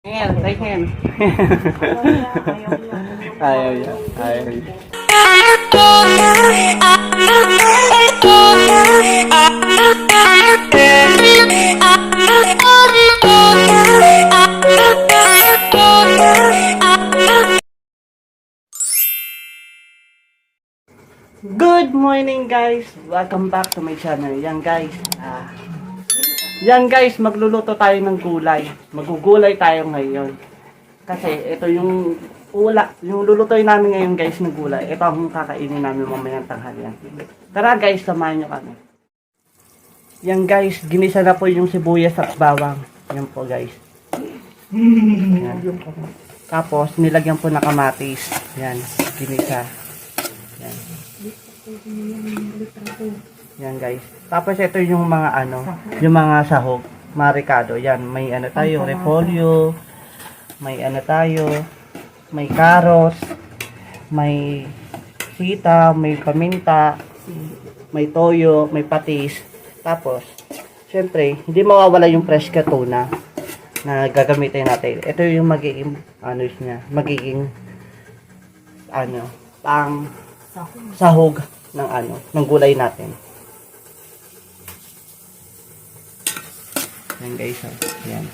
Ayan, right hand. Ayaw niya. Ayaw niya. Good morning guys! Welcome back to my channel. Yan guys, magluluto tayo ng gulay. Magugulay tayo ngayon. Kasi ito yung yung lulutuin namin ngayon guys ng gulay. Ito ang kakainin namin mamayang tanghalian. Tara guys, samahan nyo kami. Yan guys, ginisa na po yung sibuyas at bawang. Yan po guys. Yan. Tapos nilagyan po na kamatis. Yan, ginisa. Yan. Yan guys. Tapos ito yung mga yung mga sahog, marikado. Yan, may tayo, repolyo, may tayo, may carrots, may sita, may paminta, may toyo, may patis. Tapos, syempre, hindi mawawala yung fresh tuna na gagamitin natin. Ito yung magiging niya, magiging pang sahog ng ng gulay natin. Yan guys, yan.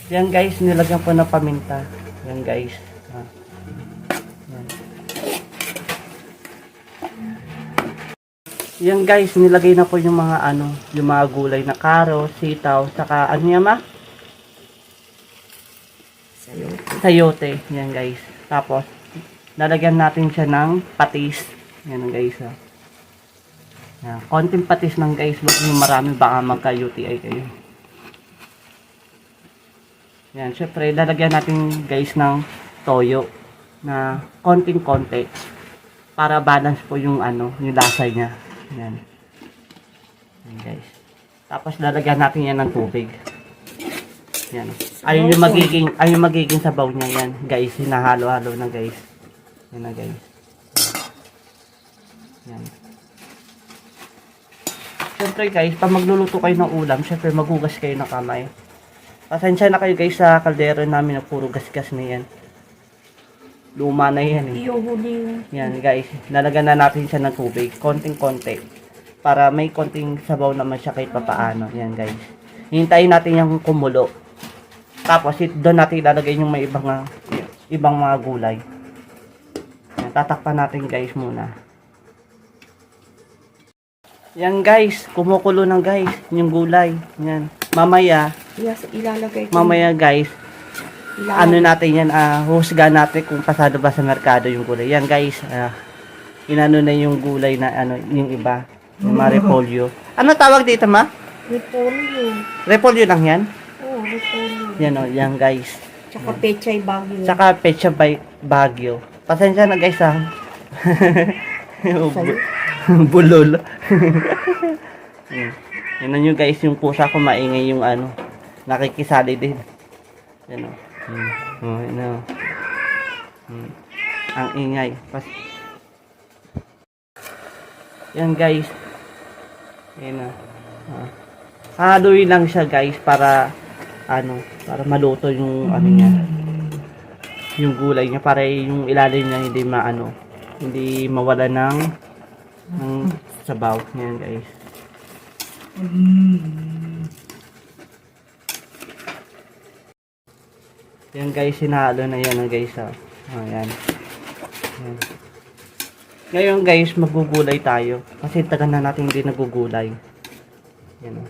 Yan guys, nilagyan po ng paminta. Yan guys. Yan. Yan guys, nilagay na po yung mga yung mga gulay na karo, sitaw, saka ma? Sayote. Yan guys. Tapos, lalagyan natin siya ng patis. Yan guys. Yan. Konting patis lang guys. Huwag yung marami, baka magka-UTI kayo. Yan. Syempre, lalagyan natin guys ng toyo na konting-konti para balance po yung yung lasa niya. Yan. Yan guys. Tapos, lalagyan natin yan ng tubig. Yan. Ayun yung magiging sabaw niya yan, guys. Hinahalo-halo na, guys. Yan na, guys. Yan. Siyempre, guys, pag magluluto kayo ng ulam, siyempre magugas kayo ng kamay. Pasensya na kayo, guys, sa kaldero namin na puro gasgas na yan. Luma na yan, eh. Yan, guys. Nalagyan na natin siya ng tubig. Konting-konti. Para may konting sabaw naman siya kahit papaano. Yan, guys. Hintayin natin yung kumulo. Tapos doon natin ilalagay yung may ibang mga gulay. Yan, tatakpan natin guys muna. Yan guys, kumukulo na guys yung gulay. Yan. Mamaya, ilalagay ko. Mamaya guys, natin yan, husga natin kung pasado ba sa merkado yung gulay. Yan guys, inano na yung gulay na yung iba, yung mga repolyo. Ano tawag dito ma? Repolyo. Repolyo lang yan? Oo, repolyo. Yan yan guys. Tsaka pechay bagyo. Tsaka pechay bagyo. Pasensya na guys Bulol. Yan yun guys, yung pusa ko maingay yung nakikisali din. Yan ang ingay. Yan guys. Yan haluin lang siya guys para para maluto yung niya, yung gulay niya, para yung ilalim niya hindi mawala ng sabaw. Yan guys. Yan guys, sinahalo na yan guys. Ayan. Yan. Ngayon guys, magugulay tayo kasi tagal na natin hindi nagugulay. Yan.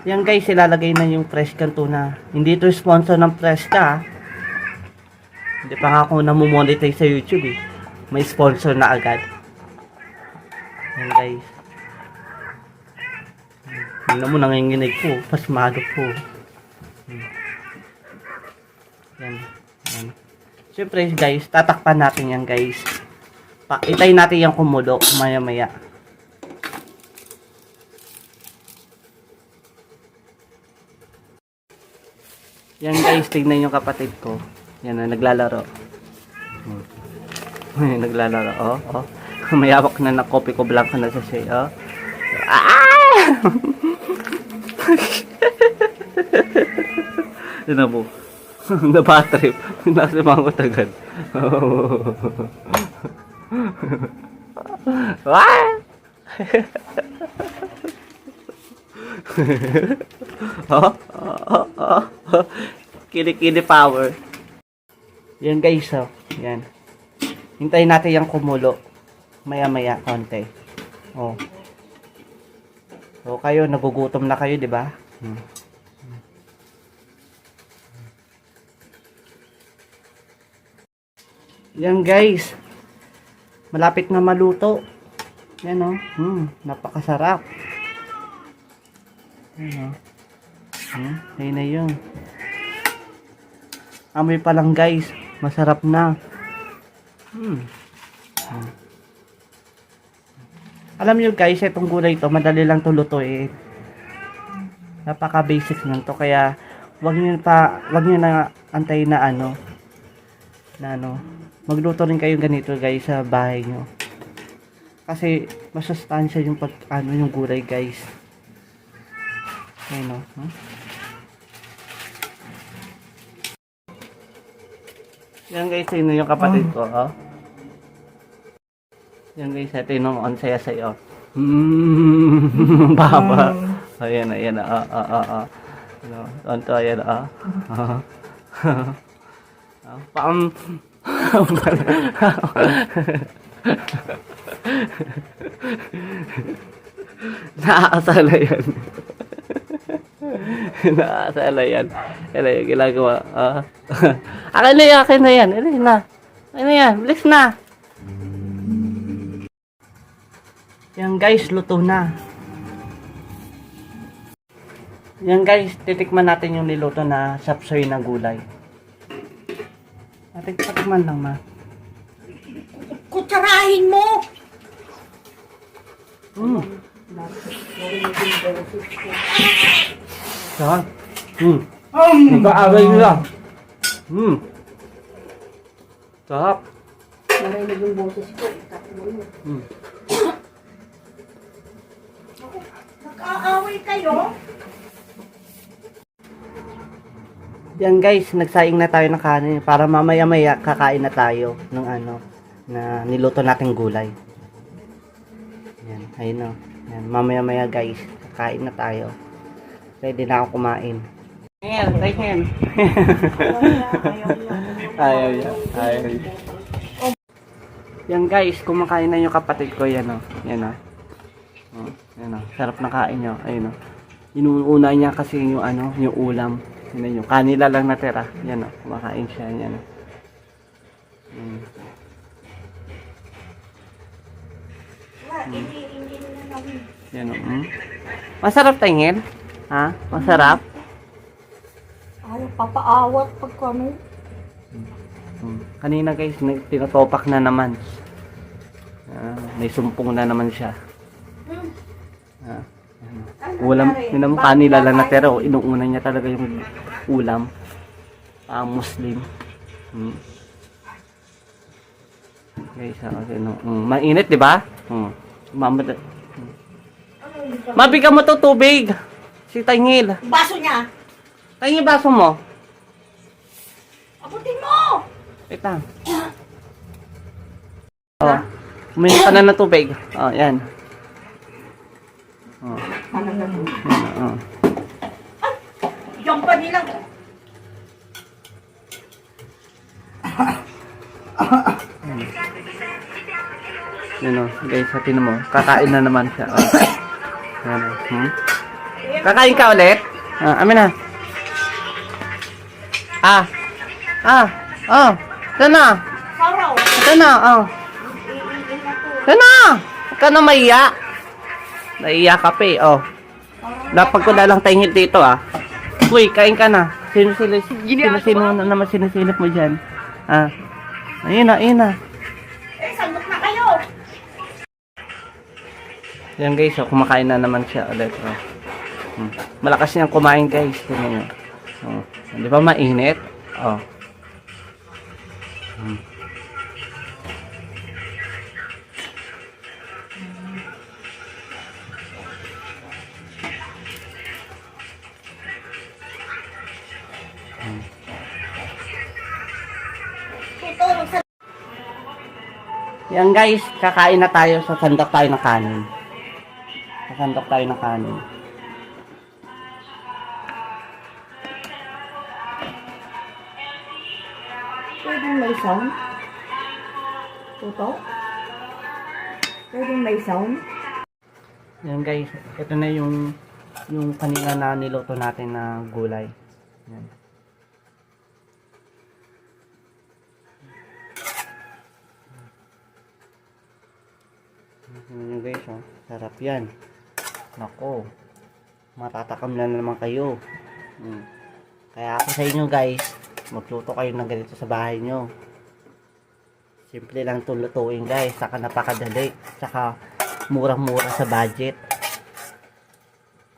Yan guys, ilalagay na yung fresh tuna. Hindi ito sponsor ng Fresca. Hindi pa nga ako namumonetize sa YouTube eh. May sponsor na agad. Yan guys. Tingnan mo, nanginginig po. Pasmado po. Yan. Yan. Siyempre guys, tatakpan natin yan guys. Itay natin yung kumulo maya-maya. Yan guys, tignan yung kapatid ko. Yan na, naglalaro. Naglalaro, oh. Mayawak na kopi ko blanco na sa siya, oh. Ah! Yan na po. Na-batrip. Nasa mga kutagan. Ah! Kili-kili power. Yan guys, oh. Yan. Hintayin natin yung kumulo. Maya-maya, konti. Oh. So, kayo, nagugutom na kayo, di ba? Yan guys. Malapit na maluto. Yan, oh. Napakasarap. Yan, oh. Ayun na yun. Amoy pa lang guys. Masarap na. Alam nyo guys, itong gulay ito, madali lang to lutuin. Napaka basic lang to. Kaya, wag nyo na antayin na magluto rin kayo ganito guys sa bahay nyo. Kasi, masustansya yung yung gulay guys. Ayun, no? Yan guys, sino yung kapatid ko, oh. Yan guys, ito yung on saya sa'yo. Baba. Ayan, on to, ayan, Pam. Nakakasala yan. Nakakasala yan. Yan yung ginagawa. Akin na yan. Akin na yan. Bilis na. Yan guys, luto na. Yan guys, titikman natin yung niluto na sapsoy na gulay. Patikman lang, ma. Kutsarahin mo! Sarap. Nagkaaray nila. Sarap. Narinig yung boses ko. Nag-aaway kayo? Yan guys, nagsaing na tayo ng kanin para mamaya-maya kakain na tayo ng na niluto nating gulay. Yan, ayun o. Yan, mamaya-maya guys, kakain na tayo. Ready na ako kumain. Ayan, ayan. Ayaw niya. Yan guys, kumakain na yung kapatid ko. Yan o. Yan o. Yan o. Sarap na kain nyo. Ayun o. Inuuna niya kasi yung yung ulam. Yan yung kanila lang natira. Yan o. Kumakain siya. Yan o. Yan o. Masarap tingin? Ha? Masarap? Ayaw, papaawat pag kami. Kanina guys, tinatopak na naman. May sumpong na naman siya. Ulam, yun naman kanila lang natira. Inuuna niya talaga yung ulam. Muslim. Guys, mainit, di ba? Mabigyan mo to tubig. Si Tangil. Baso niya! Tangil, baso mo. Abutin mo! Wait lang. Uminom ka na ng tubig. Yan. Yung pa nilang... Yan o, guys, hatin mo. Kakain na naman siya. Yan o. Kakain ka ulit? Amin na. Ito na. Saraw! Ito na, Ito na. Huwag ka na maiya. Naiya ka pa Lapag ko lang tingin dito ah. Uy, kain ka na. Sino na naman sinisilip mo dyan? Ah. Ayun na. Eh, sandok na kayo. Yan guys, oh, kumakain na naman siya ulit. Oh. Malakas niyang kumain guys. Tingnan niyo. Oh. Di ba mainit? Oh. Tutulong sa... Yan guys, kakain na tayo. Sasandok tayo ng kanin. Pwedeng may sound? Tuto? Pwedeng may sound? Yan guys, ito na yung kanina na niluto natin na gulay. Yan. Yan guys, oh. Sarap yan. Nako, matatakam na naman kayo. Kaya ako sa inyo guys, magluto kayo ng ganito sa bahay nyo. Simple lang itong lutuin guys, saka napakadali, saka murang-mura sa budget,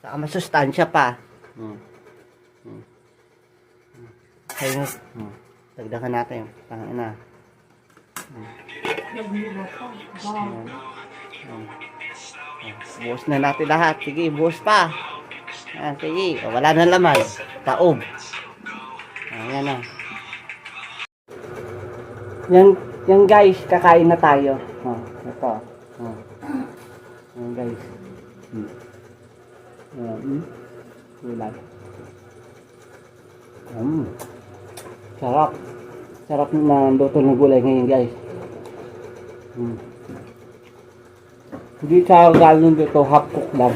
saka masustansya pa. Sa inyo, dagdagan natin. Tangin na. Buhos na natin lahat. Sige, buhos pa. Sige, wala na laman. Taob. Ayan na. Yan guys, kakain na tayo. Ito. Yan guys. Gulay. Sarap. Sarap na luto ng gulay ngayon guys. Hindi sa galing dito, half cook lang.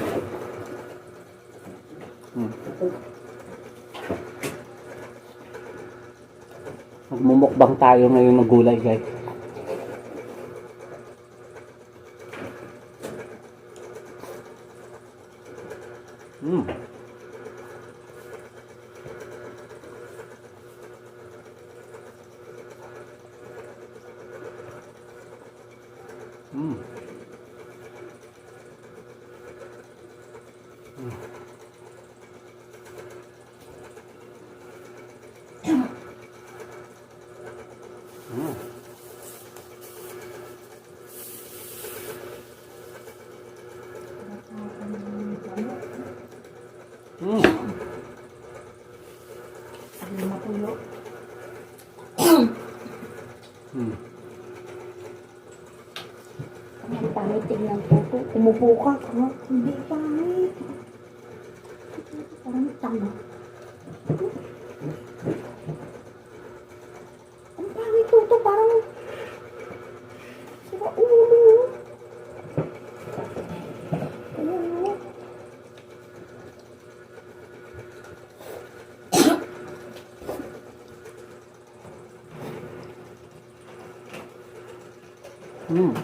Magmumukbang tayo ngayon ng gulay guys. Ang pangit tignan po ito. Umupo ka. Hindi pangit. Parang tanga. Ang pangit ito. Parang sira ulo. Ayan.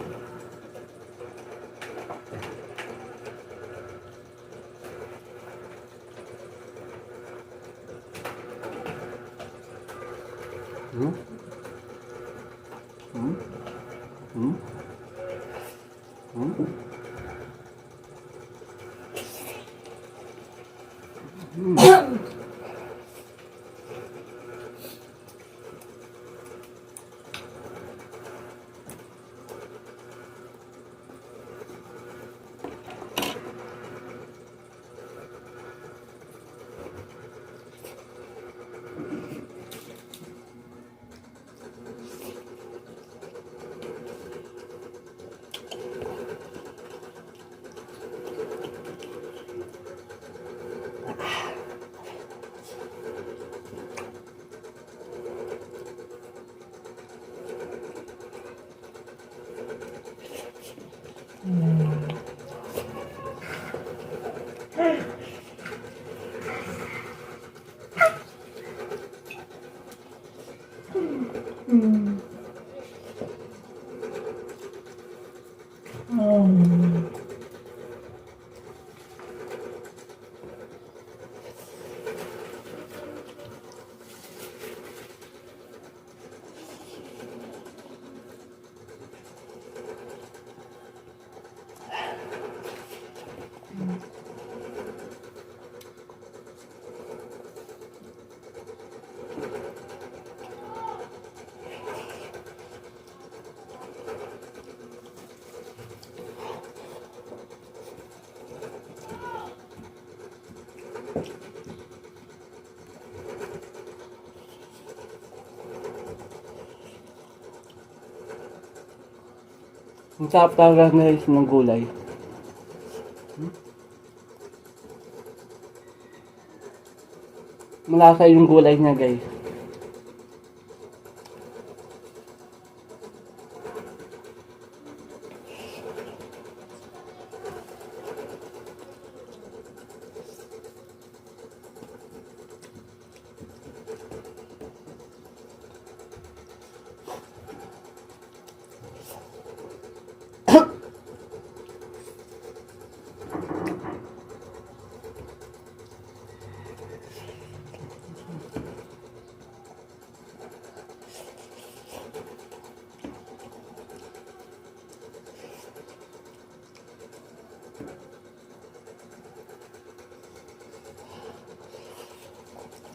Ang sarap talaga guys ng gulay. Malasa yung gulay niya guys.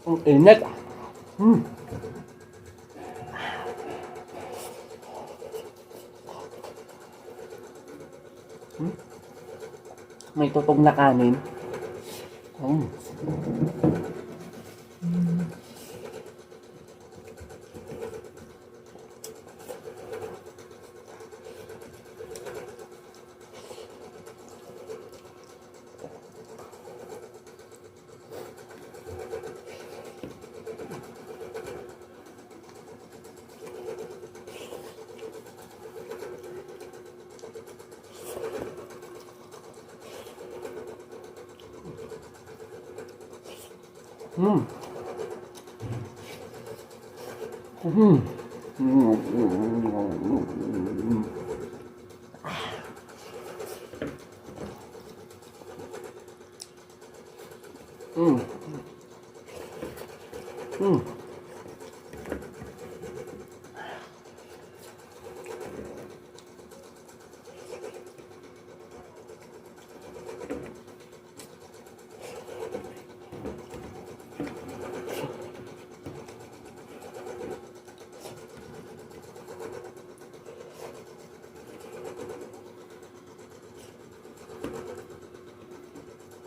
Ang init. May tutog na kanin.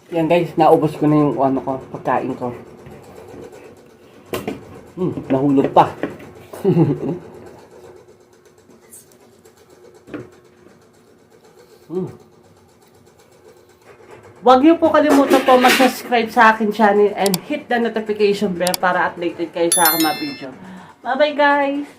Yan guys, naubos ko na yung ano ko, pagkain ko. Nahulog pa. Huwag niyo po kalimutan po mag-subscribe sa akin channel and hit the notification bell para updated kayo sa aking mga video. Bye bye guys!